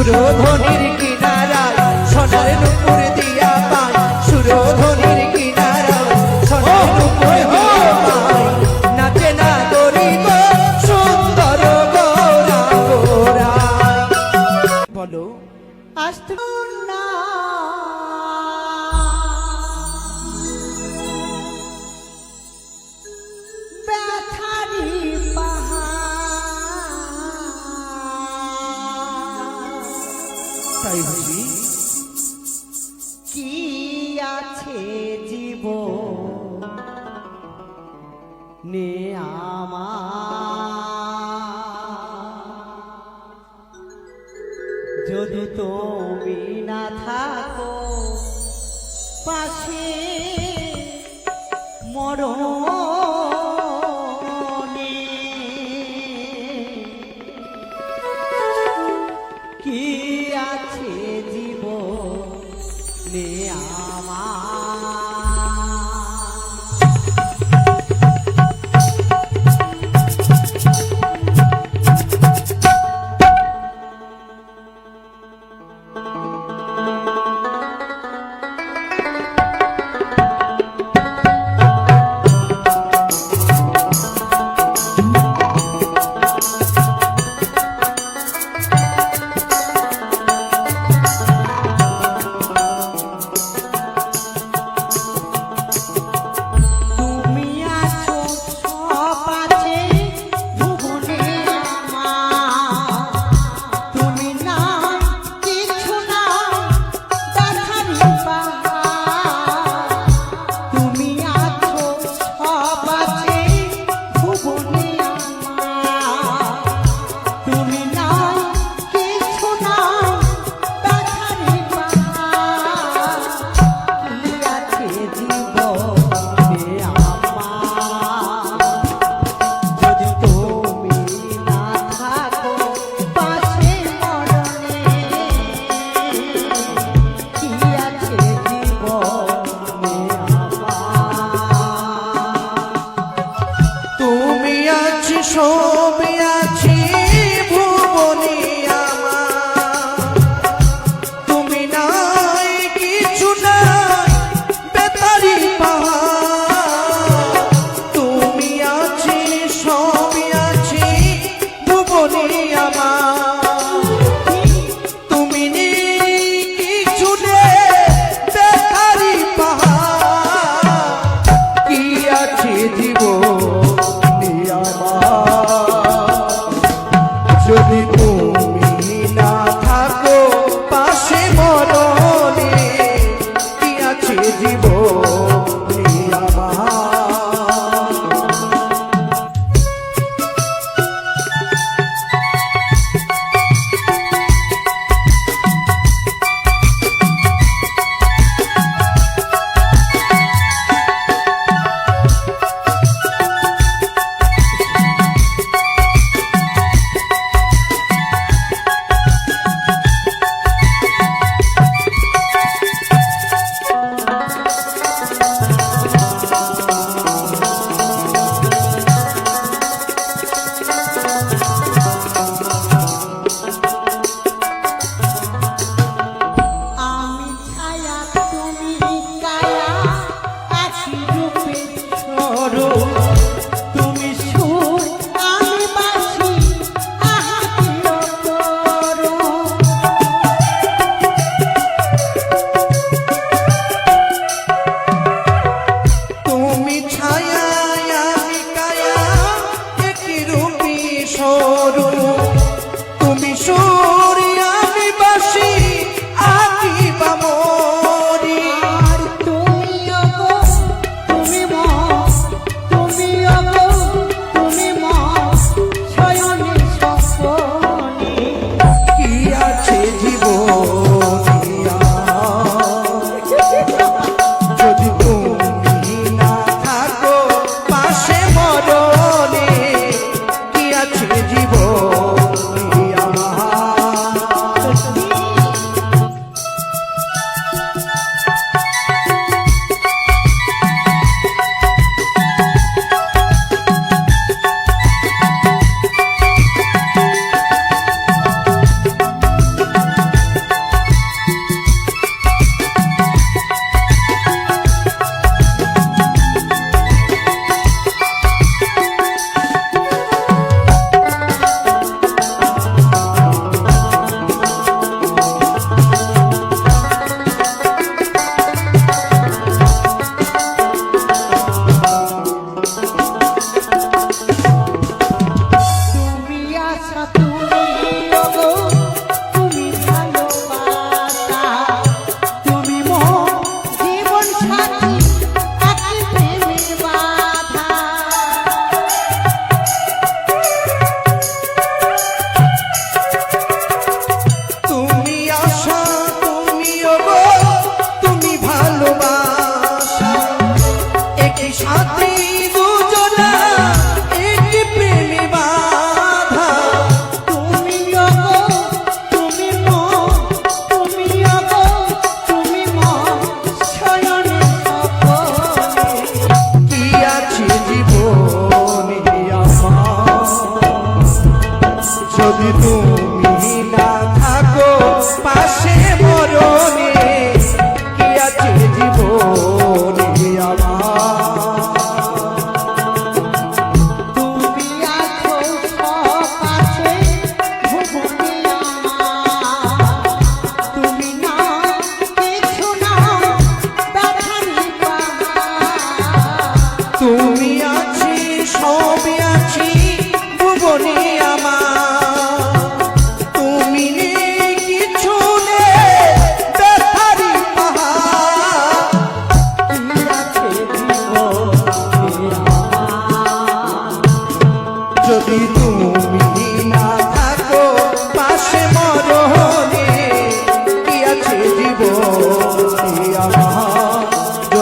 সুরধ্বনির কিনারায় সোনার নুপুর দিয়া পায়, সুরধ্বনির কিনারায় সোনার নুপুর দিয়া পায়, নাচে না গরি গো সুন্দর গোরা গোরা। বলো আসতে না ব্যথারি পাহাড়, তাই বুঝি কি আছে জীব নে আমার, যদি তুমি না থাকো পাশে মরণে, কি আছে জীবনে আমার।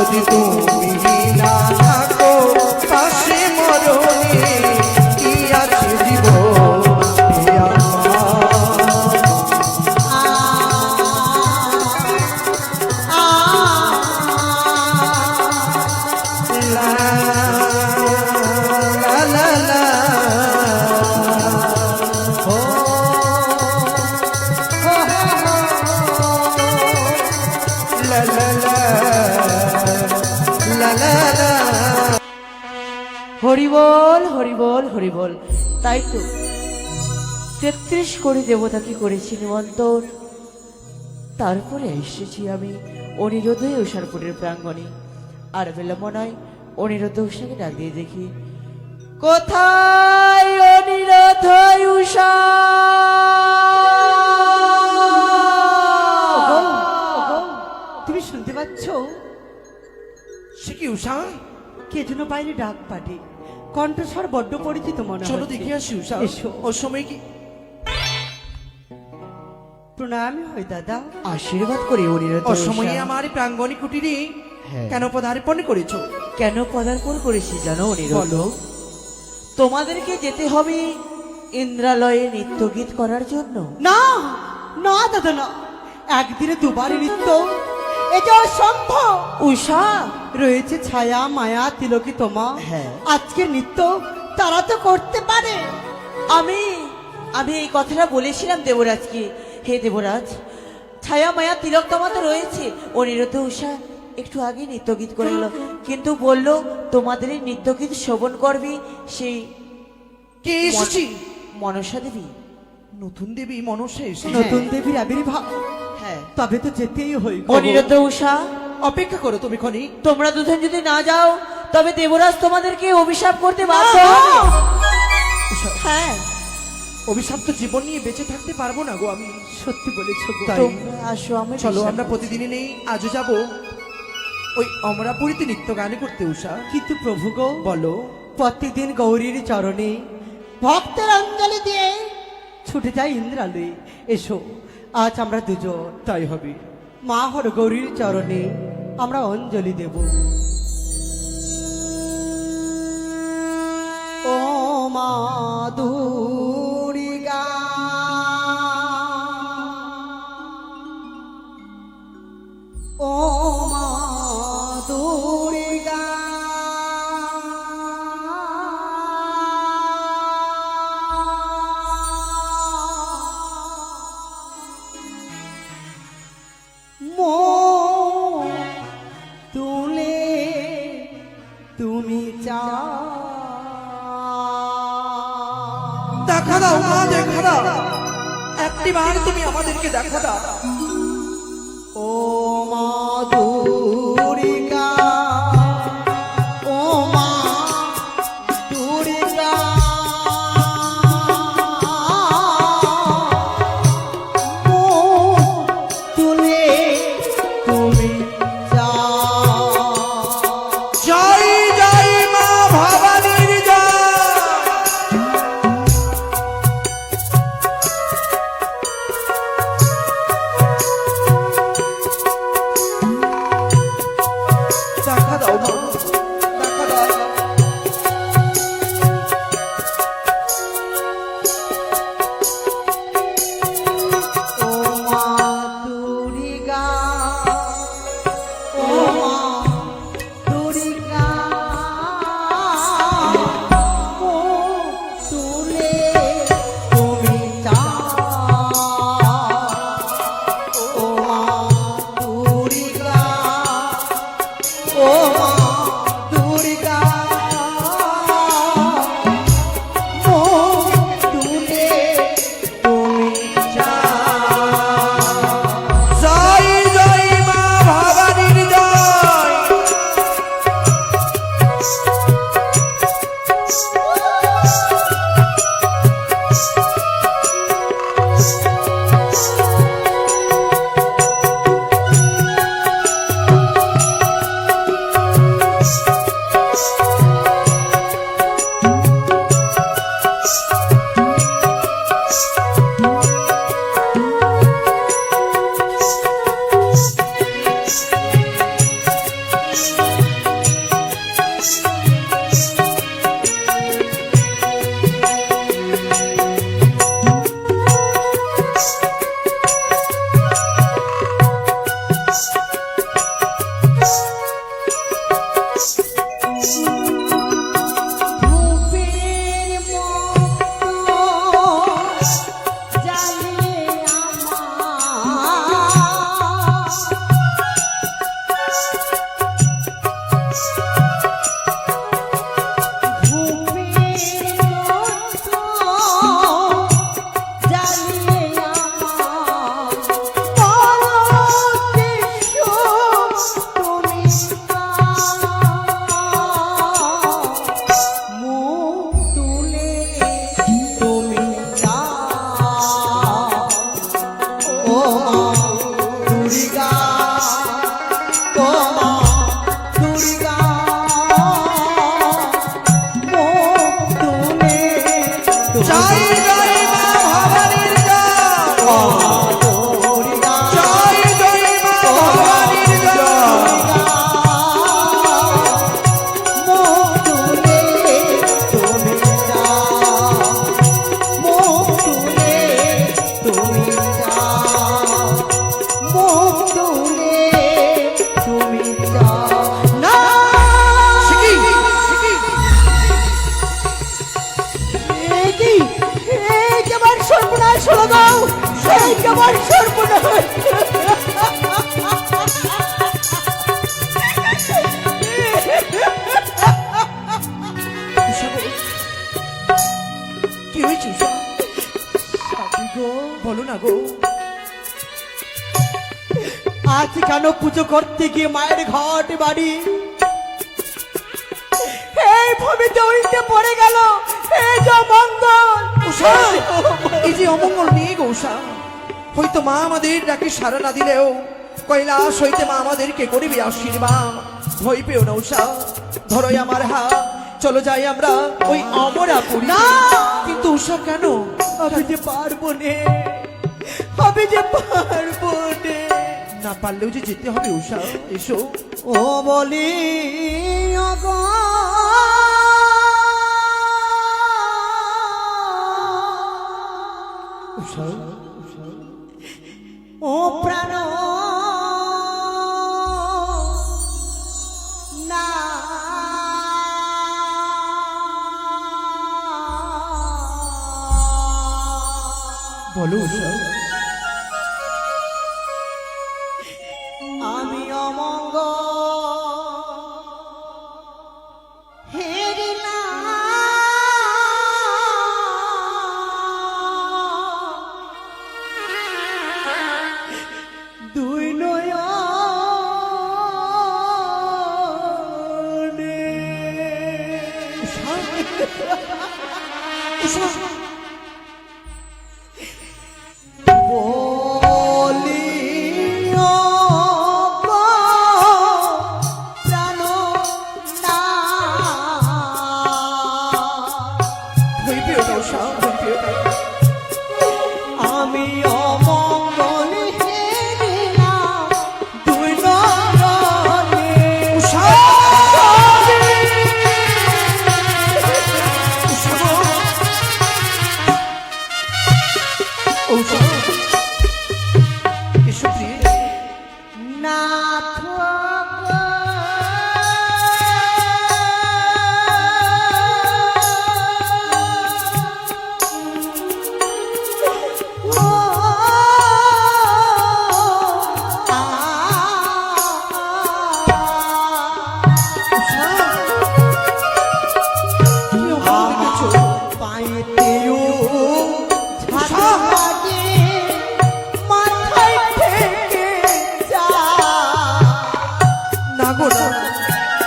যদি তুমি না থাকো পাশে মরণে কি আছে জীবন এ আমার। লা লা লা লা ও লা লা লা লা লা লা। হরি বল হরি বল হরি বল। তাই তো ৩৩ কোটি দেবতাকে করেছি নিমন্ত্রণ, তারপরে এসেছি আমি অনিরুদ্ধ উষারপুরের প্রাঙ্গণে। আর বিলম্ব নয়, অনিরুদ্ধ উষাকে ডাক দিয়ে দেখি কোথায় অনিরুদ্ধ উষা। তুমি শুনতে পাচ্ছ? সে কি উষা? কে যেন বাইরে ডাক পাঠে, কণ্ঠস্বর বড্ড পরিচিত মনে চলো হচ্ছে। দেখে আসি উষা। এসো। ওর সময় কি প্রণামী হয় দাদা। আশীর্বাদ করি অনিরুদ্ধ অসময়ে উষা। আমার এই প্রাঙ্গণে কুটিরে হ্যাঁ। কেন পদার্পণ করেছো? কেন পদার্পণ করেছি জানো অনিরুদ্ধ? বলো। তোমাদেরকে যেতে হবে ইন্দ্রালয়ে নৃত্য গীত করার জন্য। না না দাদা না, একদিনে দুবার নৃত্য এটা অসম্ভব। উষা রয়েছে ছায়া মায়া তিলকি তোমা, হ্যাঁ। আজকের নৃত্য তারা তো করতে পারে। আমি আমি এই কথাটা বলেছিলাম দেবরাজকে। হে দেবরাজ, ছায়া মায়া তিলক তোমা তো রয়েছে। অনিরুদ্ধ উষা একটু আগে নৃত্যগীত করে এলো, কিন্তু বললো তোমাদের এই নৃত্যগীত শ্রবণ করবি সেই কে এসেছি? মনসা দেবী। নতুন দেবী মনসা এসেছে। নতুন দেবীর আবির্ভাব, হ্যাঁ। তবে তো যেতেই হই। অনিরুদ্ধ উষা, অপেক্ষা করো তুমি ক্ষণি। তোমরা দুজন যদি না যাও তবে দেবরাজ তোমাদেরকে অভিশাপ করতে বাধ্য না! হবে। হ্যাঁ, অভিশাপ তো জীবন নিয়ে বেঁচে থাকতে পারবো না গো আমি। সত্যি বলেছো গো। তাই তোমরা আসো, আমি চলো বিশ্বাস আমরা করছি। প্রতিদিনই নেই, আজও যাব ওই অমরাপুরীতে নৃত্য গান করতে। উষা কিন্তু প্রভু গো, বলো। প্রত্যেকদিন গৌরীর চরণে ভক্তের অঞ্জলি দিয়ে ছুটে যায় ইন্দ্রালয়ে। এসো আজ আমরা দুজন তাই হবে। মা হর গৌরীর চরণে আমরা অঞ্জলি দেব। ও মা দুর্গা, ও মা দুর্গা, মন তুলে তুমি দেখা দাও মা, দেখা দাও, একটি বার তুমি আমাদেরকে দেখা দাও। ও মা দুর্গা, ও মা দুর্গা, মন তুলে তুমি জয় জয় মা ভবানীর জয়। দেখা দাও মা, দেখা দাও। ও মা দুর্গা, ও মা দুর্গা, মন তুলে তুমি ও মা দুর্গা, ও মা দুর্গা, মন তুলে তুমি জয় জয় মা ভবানীর জয়। আজকে আমার সর্বনাশ। উষা গো, কি হয়েছে উষা? বলো না গো। আজ কেন পুজো করতে গিয়ে মায়ের ঘট বাড়ি এই ভূমিতে উল্টে পড়ে গেল, এই যে মঙ্গল। উষা, এই যে অমঙ্গল নেই গো উষা। হয়তো মা আমাদের ডাকে সাড়া না দিলেও কৈলাস হইতে মা আমাদেরকে করিবে আশীর্বাদ। ভয় পেও না উষা, ধরো আমার হাত, চলো যাই আমরা ওই অমরাপুরী। না! কিন্তু উষা কেন? আমি যে পারবো নে, আমি যে পারবো নে। না পারলেও যে যেতে হবে উষা, এসো। ও বলি অগো, উষা, ও প্রাণ না বলো উষা। আমি অমঙ্গ হেরিলাম দুই নয়নে। উষা, উষা, বলি অগো প্রাণ না। ভয় পেও না উষা, ভয় পেও না। আমি অমঙ্গল হেরিলাম দুই নয়নে। উষা, উষা গো। উষা, এসো প্রিয়ে। নাথ গো, ও উষা, কি অমঙ্গল দেখেছো? পায়েতেও ঝাঁটা লাগে, মাথায় থেকে যায়। না গো না,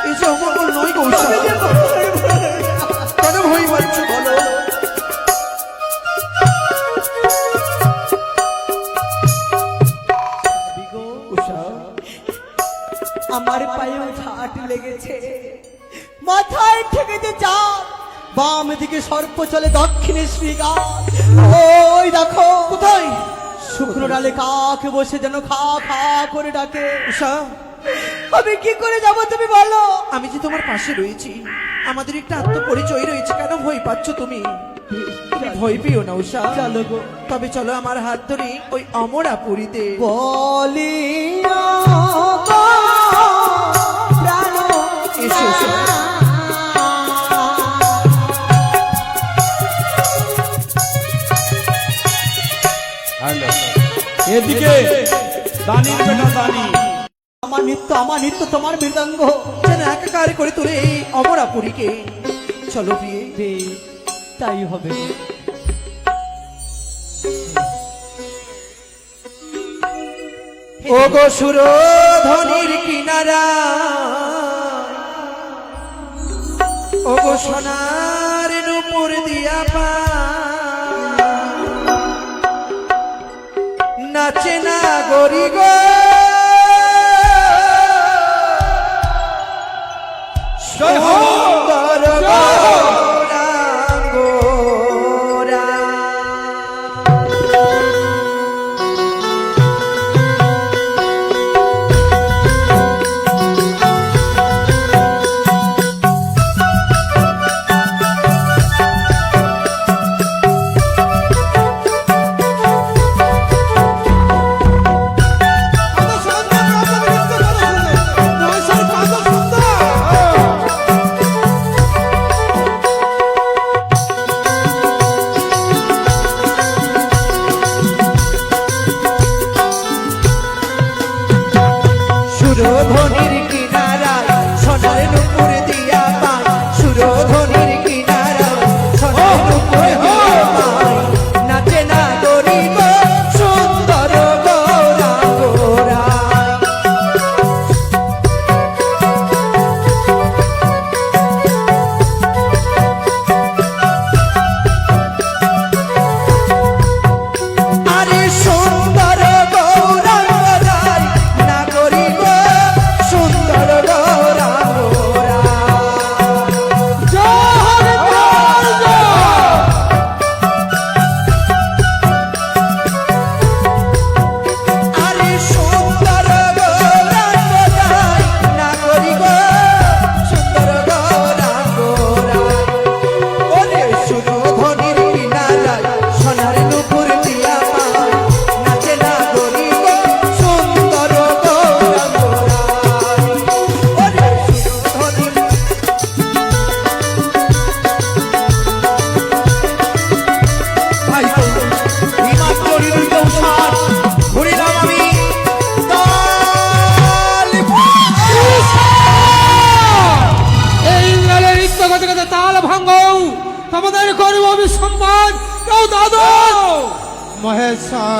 এই যে অমঙ্গল নয় গো উষা। কেন ভয় পাচ্ছ বলো? উষা, আমার পায়েও ঝাঁট লেগেছে, মাথায় ঠেকেছে চাপ, বাম দিকে সর্প চলে, দক্ষিণে শ্রীগান। ওই দেখো কোথায়? শুকনো ডালে কাক বসে যেন খা খা করে ডাকে। উষা, আমি কি করে যাব তুমি বলো? আমি যে তোমার পাশে রয়েছি, আমাদের একটা আত্মপরিচয় রয়েছে, কেন ভয় পাচ্ছ তুমি? তুমি ভয় পেও না উষা। চলো গো, তবে চলো আমার হাত ধরে ওই অমরাপুরীতে। বলি অগো প্রাণ এসো, এসো। এদিকে দানির বেটা দানি। আমার নিত্য তোমার মৃদঙ্গ। যেন একাকার করে তোলে এই অমরাপুরীকে। চলো বিয়ে। বেশ, তাই হবে। ও গো সুরধ্বনির কিনারা, ও গো সোনার নুপুর দিয়া পা, নাচে না গরি গো সুন্দর গৌরাঙ্গরা।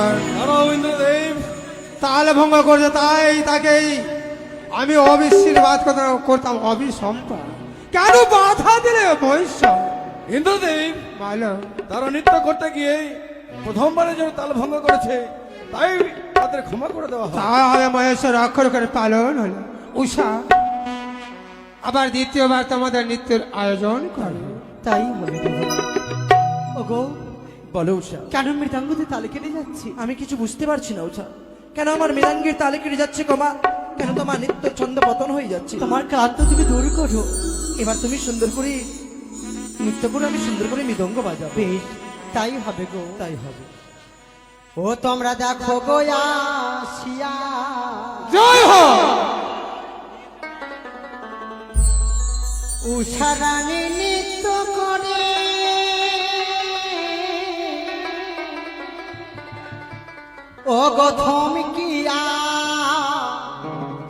সম্পদ দাঁড়াও ইন্দ্রদেব। তাল ভঙ্গ করছে, তাই তাকেই আমি অবিশ্বাস করতাম অবিসম্পদ। কেন বাধা দিলে ভবিষ্য? ইন্দ্রদেব, বলো। তারা নৃত্য করতে গিয়ে প্রথমবারের জন্য তাল ভঙ্গ করেছে, তাই তাদের ক্ষমা করে দেওয়া হয়। তা হবে মহেশ্বর অক্ষর করে পালন হলো। উষা, আবার দ্বিতীয়বার তোমাদের নৃত্যের আয়োজন করো। তাই হবে দেবরা। ওগো, বলো উষা, কেন মৃদাঙ্গতে তালে কেটে যাচ্ছি? আমি কিছু বুঝতে পারছি না উষা, কেন আমার মৃদাঙ্গের তালে কেটে যাচ্ছে কমা, কেন তোমার নিত্য ছন্দ পতন হয়ে যাচ্ছে? তোমার ক্লান্ত তুমি দূর করো। এবার তুমি সুন্দর করে নৃত্য করে, আমি সুন্দর করে মৃদঙ্গ বাজাবো। বেশ, তাই হবে গো। তাই হবে। ও তোমরা দেখো গো আসিয়া, জয় হো। উষা রানী নৃত্য করে, ও গো থমকিয়া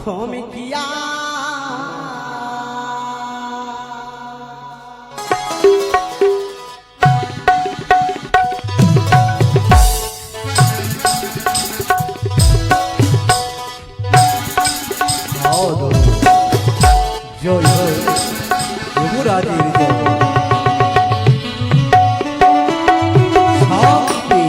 থমকিয়া। জয় জয় যুবরাজের জয়। শান্তি।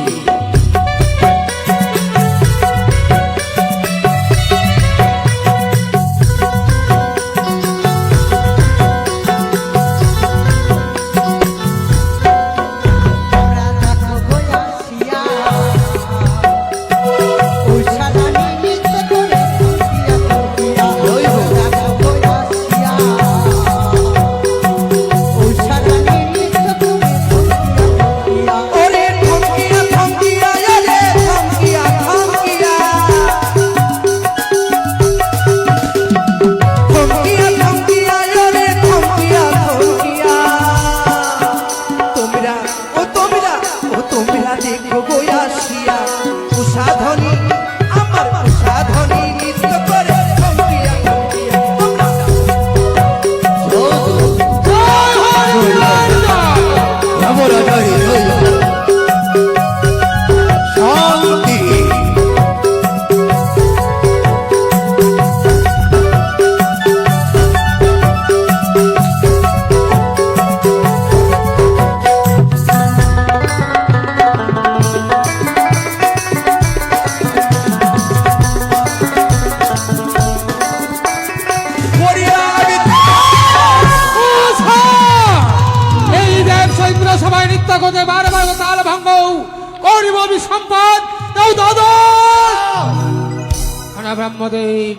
তোমরা দেখো গো আসিয়া, উষা রানী নৃত্য করে থমকিয়া থমকিয়া। জয় হোক। দেখো গো আসিয়া, উষা রানী নৃত্য করে থমকিয়া থমকিয়া। ওরে থমকিয়া থমকিয়া, রে থমকিয়া থমকিয়া। থমকিয়া থমকিয়া, রে থমকিয়া থমকিয়া। তোমরা তোমরা দেখো গো আসিয়া, উষাধ্বনি আমার উষাধ্বনি নৃত্য করে থমকিয়া থমকিয়া। শান্তি। এই দেব সৈন্দ্র সবাই নৃত্য করতে বারবার তাল ভঙ্গ করিব সম্পদ। দাদা ব্রহ্মদেব,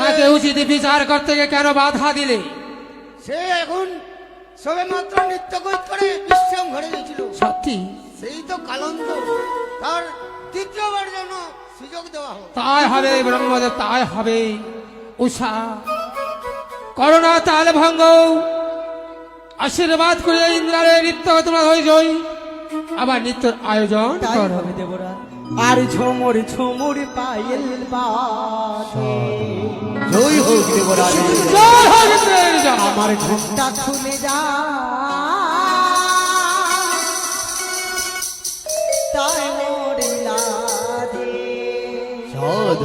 তাকে উচিত বিচার করতে গিয়ে কেন বাধা দিলে? সে এখন সবে মাত্র নৃত্য করে বিশ্রাম ঘরে গেছিল। সত্যি সেই তো কালন্ত, তার তৃতীয়বার জন্য সুযোগ দেওয়া হোক। তাই হবে ব্রহ্মদেব, তাই হবে। উষা, করোনা তাল ভঙ্গ আশীর্বাদ করে ইন্দ্রালয়ের নৃত্য তোমরা হয়ে যাই, আবার নৃত্যের আয়োজন তাই করো। হবে দেবরা। আর ঝুমুর ঝুমুর পায়েল বাজে, জয় হোক দেবরাজের জয়। জয় হোক ইন্দ্রের জয়। আমার ঘুমটা খুলে যা, তাই মরিলা দে। সাধু।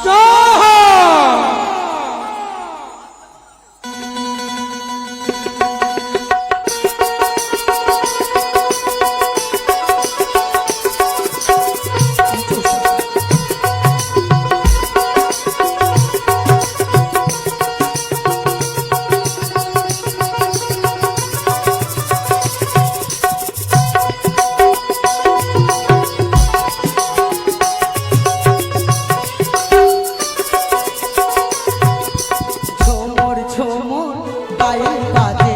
জয় হোক। ঝুমুর ঝুমুর পায়েল বাজে,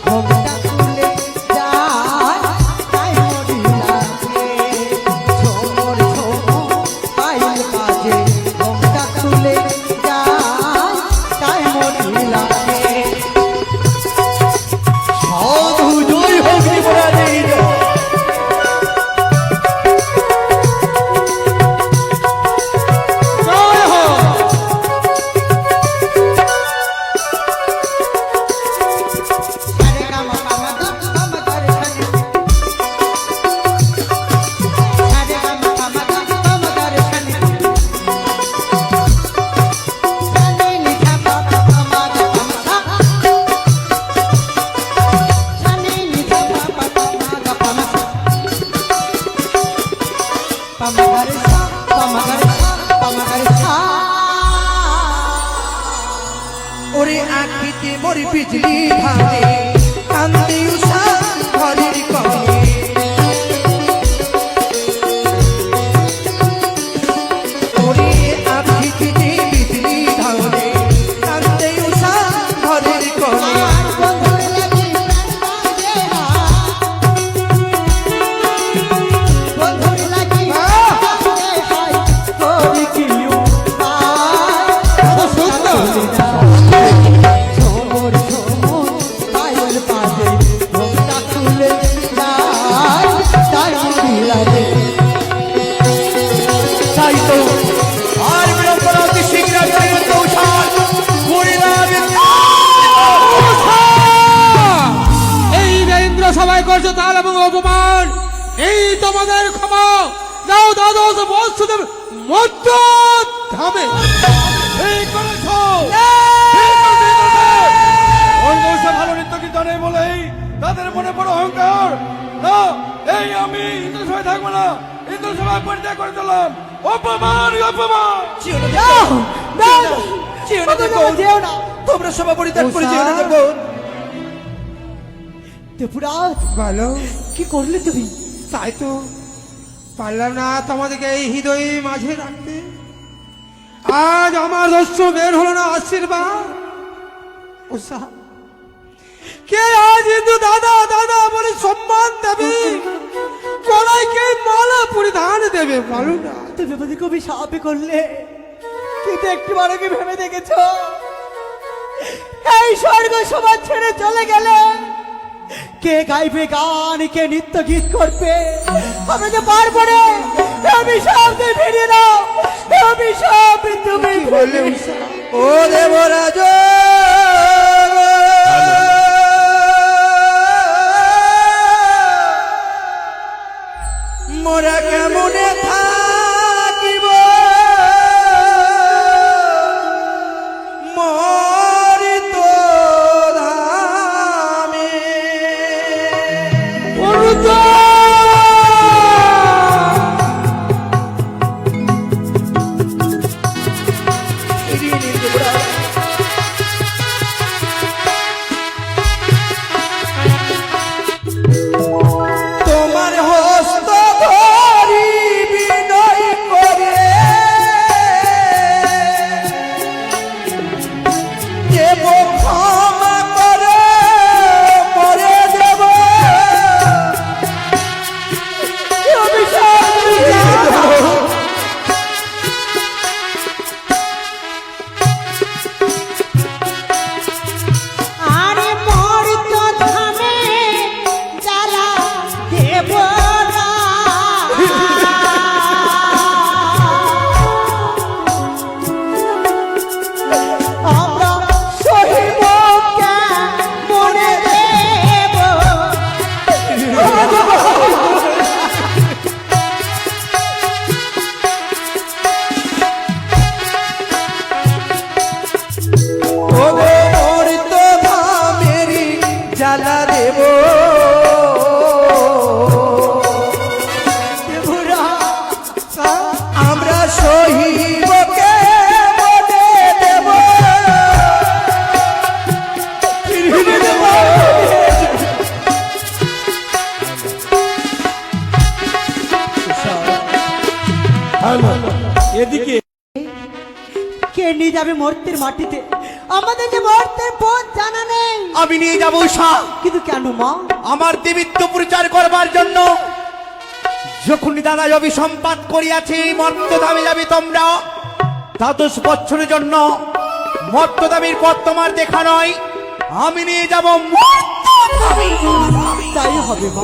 ঘুমটা খুলে যায়, তাই মরিলা দে। ঝুমুর ঝুমুর পায়েল বাজে, ঘুমটা খুলে যায়, তাই মরিলা দে। সাধু। জয় হোক দেবরাজের জয়। জয় হোক। কে মরি বিজলি ধানে কান্দি উষা ঘরের কনে ওরে আখি খিজি বিজলি ধানে কান্দি উষা ঘরের কনে তাই তো আর বিলম্ব না অতি শীঘ্র চলিত উষা ঘুরিলাম এই যে ইন্দ্র সবাই করছে তাল এবং অপমান, এই তোমাদের ক্ষমা যাও দ্বাদশ বৎসদেব মধ্য ধামে। ঠিক করেছো। অন্য সে ভালো নৃত্য কি জানে বলেই তাদের মনে বড় অহংকার। না, এই আমি ইন্দ্র সভায় থাকবো না, ইন্দ্র সভায় পরিত্যাগ করে চললাম। অপমান অপমান। তোমরা সভা পরিত্যাগ করে যেও না দেবো। দেবরাজ ভালো, কি করলে তুমি? তাই তো পারলাম না তোমাদেরকে এই হৃদয় মাঝে রাখতে। আজ আমার দস্য বের হলো না আশীর্বাদ। উষা, কে আজ হিন্দু দাদা দাদা বলে সম্মান দেবে, গলায় কে মালা পরিধান দেবে বলো না। তুমি আমাদেরকে অভিশাপ করলে, কিন্তু একটু বড় কি ভেবে দেখেছ? এই স্বর্গ সমাজ ছেড়ে চলে গেলে কে গাইবে গান, কে নৃত্য গীত করবে? আমরা যে পারবো না। অভিশাপ তুমি ফিরিয়ে দাও, অভিশাপ তুমি বললে উষা? ও দেবরাজ মোরা কেমনে থাকিব মরিত ধামে তোমার হস্ত ধরি বিনয় করে দেব ক্ষমা করে মরে দেব আরে মোর তো ধামে জ্বালা দেব না। আমরা সহিব মনে দেব। ও মরিত ধামেরি জ্বালা দেব আমরা সহিবকে মনে দেব ফিরিয়ে দেব। এদিকে কে নিয়ে যাবে মর্তের মাটিতে? আমাদের যে মর্তের পথ জানা নেই। আমি নিয়ে যাবো উষা, কিন্তু কেন মা? আমার দেবীত্ব প্রচার করবার জন্য। যখন দাদা অভিসম্পাত করিয়াছি মর্তধামে যাবে তোমরা, দ্বাদশ বছরের জন্য। মর্তধামের পথ তোমার দেখা নয়, আমি নিয়ে যাব মর্তধামে। তাই হবে মা।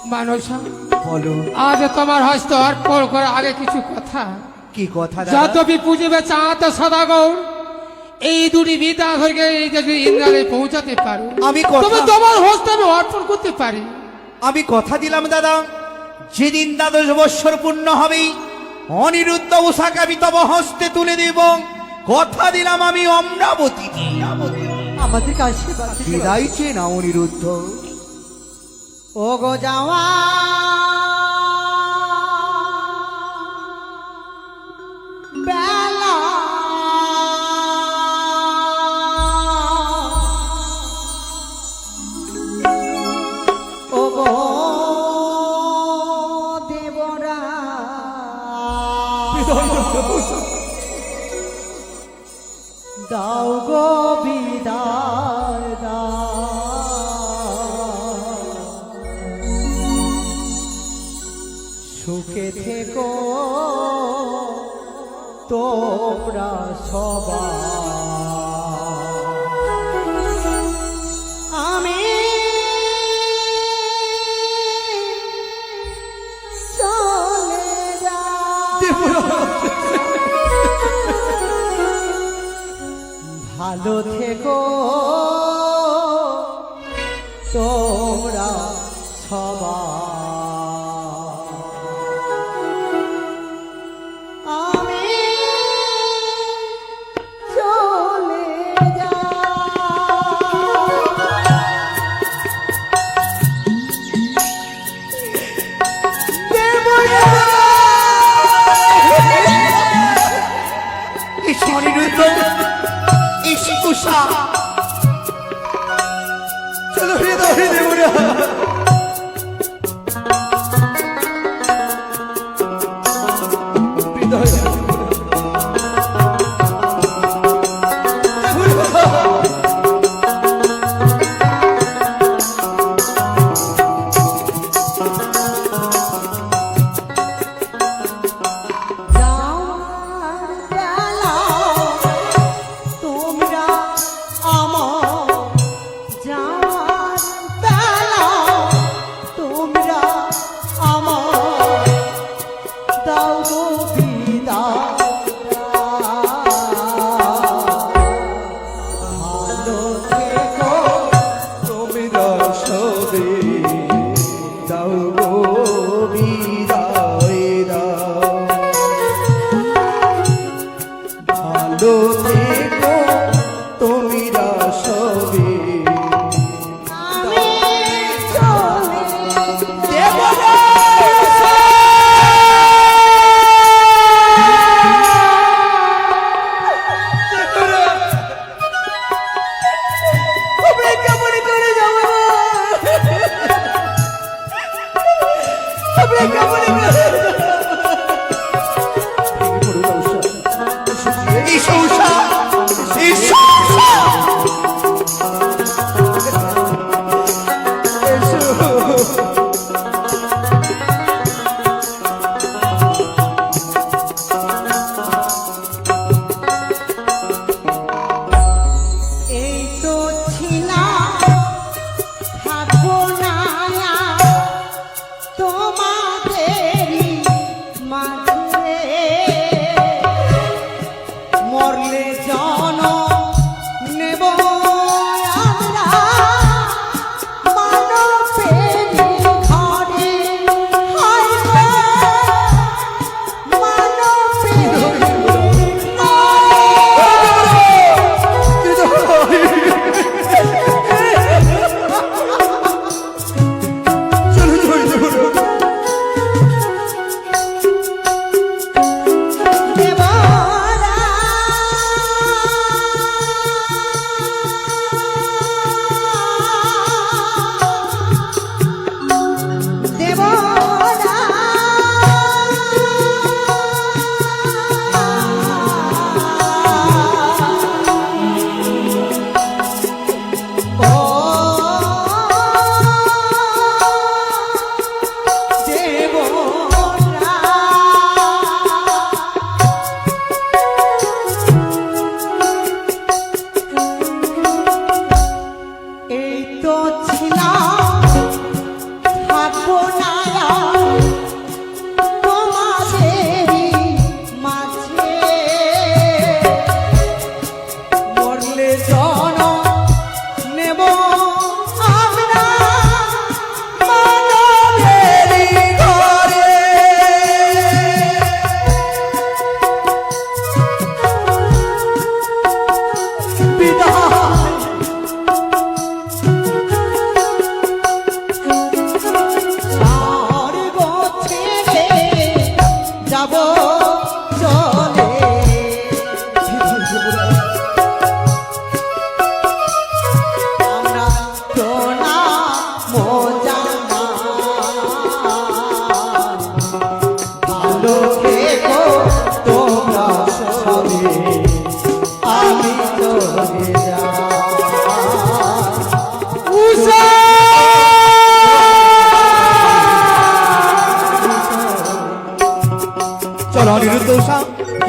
মানসা, বলো আজ তোমার হস্ত অর্পণ করে আগে কিছু কথা। কি কথা দাদা? যতবি পুজিবে চাঁদ সদাগর, এই দুটি বিদ্যা ধরে এই যে ইন্দ্রালয়ে পৌঁছাতে পারো, আমি কথা- তবে তোমার হস্তে আমি অর্পণ করতে পারি। আমি কথা দিলাম দাদা, যেদিন দ্বাদশ বৎসর পূর্ণ হবে অনিরুদ্ধ উষাকে আমি তব হস্তে তুলে দেব। কথা দিলাম আমি অমরাবতী। আমাদেরকে আশীর্বাদ দিতে বিদায় চেয়ে না অনিরুদ্ধ। ও গো যাওয়া বেলা বিদায় দাও। সুখে থেকো তোমরা সবাই। আমি চলে যাই। ভালো থেকো তোমরা সবাই। আমি চলে চলো হৃদয় দেবরা হৃদয় যাওয়ার বেলা তোমরা আমার যাওয়ার বেলা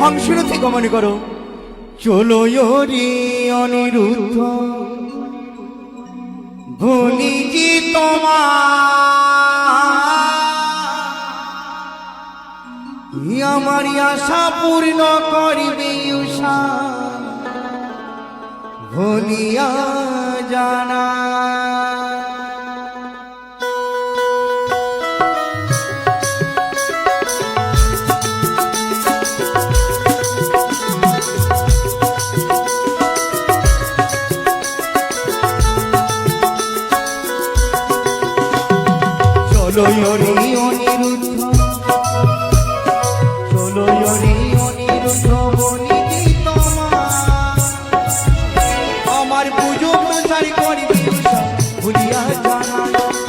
হংসরথে গমন করো। চলো রে অনিরুদ্ধ, ভুলি কি তোমার, আমার আশা পূর্ণ করিবে উষা, ভুলিয়া জানা। চলো রে অনিরুদ্ধ, চলো রে অনিরুদ্ধ, বলি কি তোমার, আমার পুজো প্রচার করিবে উষা, ভুলিয়া জানা।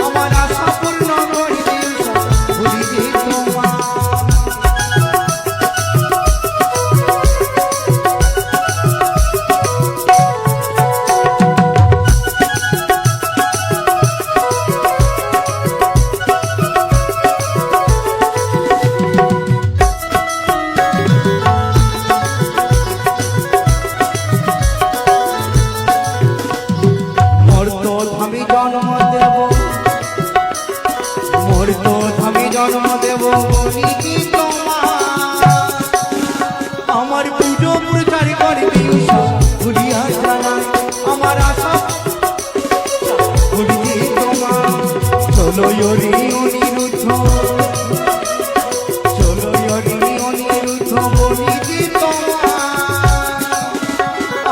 আমার আশা পূর্ণ করিবে উষা, ভুলিবে তোমার। মর্তধামে জন্ম দেব, মর্তধামে জন্ম দেব, বলি কি তোমার, আমার পুজো প্রচার করবে উষা, ভুলিয়া জানা। আমার আশা ভুলিবে তোমার। চলো রে অনিরুদ্ধ, চলো রে অনিরুদ্ধ, বলি কি তোমার,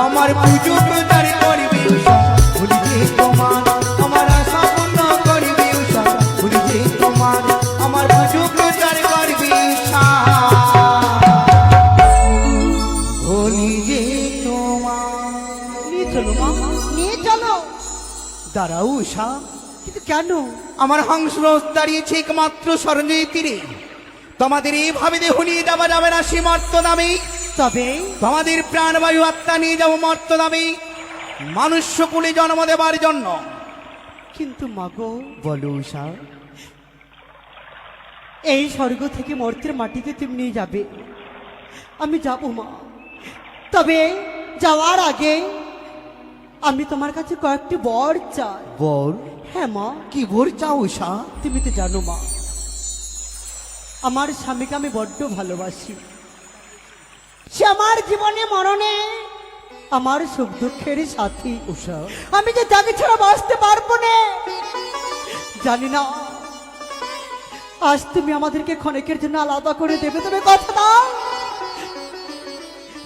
আমার পুজো প্রচার করবে উষা, ভুলিবে তোমার। আমার আশা পূর্ণ করিবে উষা, ভুলিবে তোমার। আমার পুজো প্রচার করবে উষা, ভুলিবে তোমার। নিয়ে চলো মা, নিয়ে চলো। দাঁড়াও উষা। কিন্তু কেন? আমার হংসরথ দাঁড়িয়েছে একমাত্র স্বর্ণের তীরে। তোমাদের এইভাবে দেহ নিয়ে যাওয়া যাবে না সে মর্ত নামে। তবে তোমাদের প্রাণবায়ু আত্মা নিয়ে যাবো মর্ত নামে, মানুষ্য কুলে জন্ম দেবার জন্য। কিন্তু মাগো, বলো উষা। এই স্বর্গ থেকে মর্তের মাটিতে তুমি নিয়ে যাবে, আমি যাব মা। তবে যাওয়ার আগে আমি তোমার কাছে কয়েকটি বর চাই। বর? হ্যাঁ মা। কি বর চাও উষা? তুমি তো জানো মা, আমার স্বামীকে আমি বড্ড ভালোবাসি। সে আমার জীবনে মরণে আমার সুখ দুঃখের সাথী। উষা, আমি যে তাকে ছাড়া বাঁচতে পারবো না। জানি না আজ তুমি আমাদেরকে ক্ষণিকের জন্য আলাদা করে দেবে, তবে কথা দাও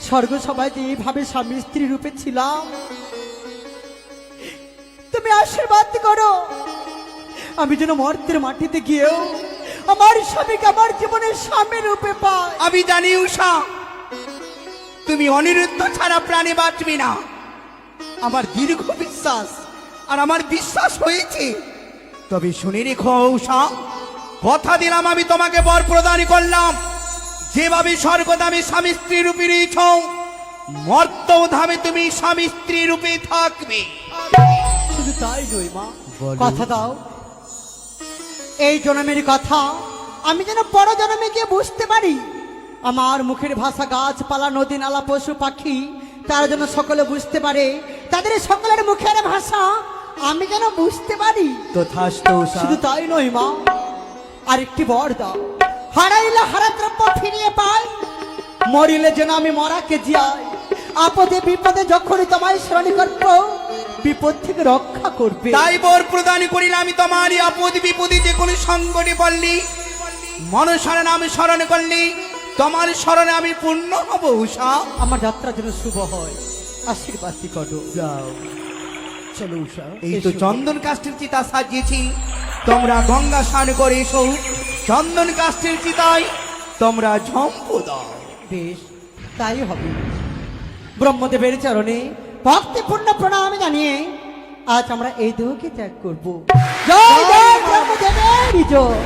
স্বর্গ সবাই যেভাবে স্বামী স্ত্রী রূপে ছিলাম, তুমি আশীর্বাদ করো আমি যেন মর্তের মাটিতে গিয়েও আমার স্বামীকে আমার জীবনের স্বামী রূপে পাই। আমি জানি উষা, তুমি অনিরুদ্ধ ছাড়া প্রাণে বাঁচবি না। আমার দীর্ঘ বিশ্বাস, আর আমার বিশ্বাস হয়েছে। তবে শুনে রেখো উষা, কথা দিলাম আমি তোমাকে বর প্রদান করলাম। যেভাবে স্বর্গধামে স্বামী স্ত্রী রূপে রয়েছ, মর্তধামে তুমি স্বামী স্ত্রী রূপে থাকবে। শুধু তাই নই মা, কথা দাও এই জন্মের কথা আমি যেন পর জন্মে গিয়ে বুঝতে পারি। আমার মুখের ভাষা গাছপালা নদী নালা পশু পাখি তারা যেন সকলে বুঝতে পারে, তাদের সকলের মুখের ভাষা আমি যেন বুঝতে পারি। তথাস্তু উষা। শুধু তাই নই মা, আরেকটি বর দাও, হারাইলে হারা দ্রব্য ফিরিয়ে পাই, মরিলে যেন আমি মরাকে জিয়াই। আপদে বিপদে যখনই তোমায় স্মরণ করব, বিপদ থেকে রক্ষা করবে। তাই বর প্রদান করিলে আমি তোমারই আপদ বিপদে যে কোনো সংকটে পড়লি, মনসারে নাম স্মরণ করলি, তোমার স্মরণে আমি পূর্ণ হব উষা। আমার যাত্রা যেন শুভ হয়, আশীর্বাদ করো। যাও। চলো উষা। এই তো চন্দন কাষ্ঠের চিতা সাজিয়েছি, তোমরা গঙ্গা স্নান করে এসো। চন্দন কাষ্ঠের চিতায় তোমরা ঝম্প দাও। বেশ, তাই হবে। ব্রহ্মদেবের চরণে ভক্তিপূর্ণ প্রণাম জানিয়ে আজ আমরা এই দেহকে ত্যাগ করব। জয় জয় ব্রহ্মদেবের জয়।